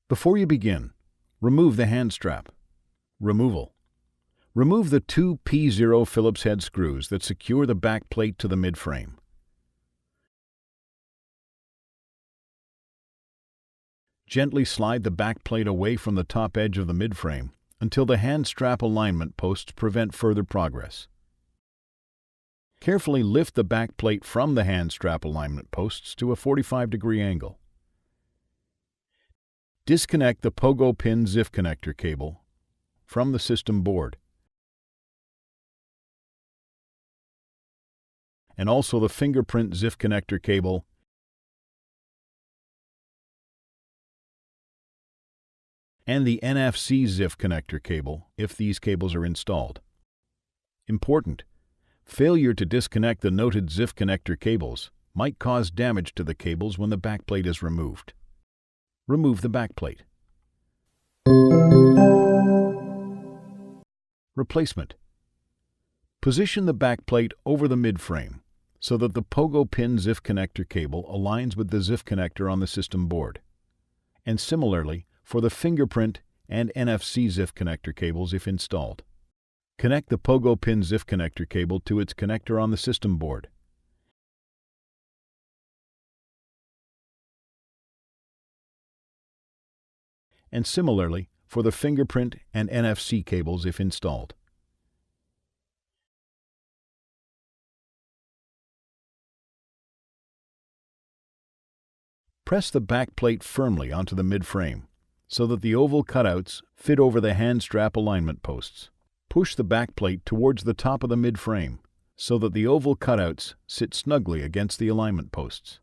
Before you begin, remove the hand strap. Removal. Remove the two P0 Phillips head screws that secure the back plate to the midframe. Gently slide the back plate away from the top edge of the midframe until the hand strap alignment posts prevent further progress. Carefully lift the back plate from the hand strap alignment posts to a 45-degree angle. Disconnect the pogo pin ZIF connector cable from the system board, and also the fingerprint ZIF connector cable and the NFC ZIF connector cable if these cables are installed. Important: failure to disconnect the noted ZIF connector cables might cause damage to the cables when the backplate is removed. Remove the backplate. Replacement. Position the backplate over the midframe so that the pogo pin ZIF connector cable aligns with the ZIF connector on the system board, and similarly for the fingerprint and NFC ZIF connector cables if installed. Connect the pogo pin ZIF connector cable to its connector on the system board. And similarly for the fingerprint and NFC cables if installed. Press the back plate firmly onto the midframe so that the oval cutouts fit over the hand strap alignment posts. Push the back plate towards the top of the midframe so that the oval cutouts sit snugly against the alignment posts.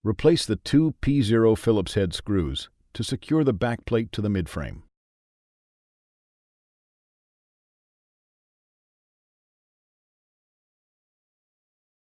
Replace the two P0 Phillips head screws to secure the back plate to the midframe.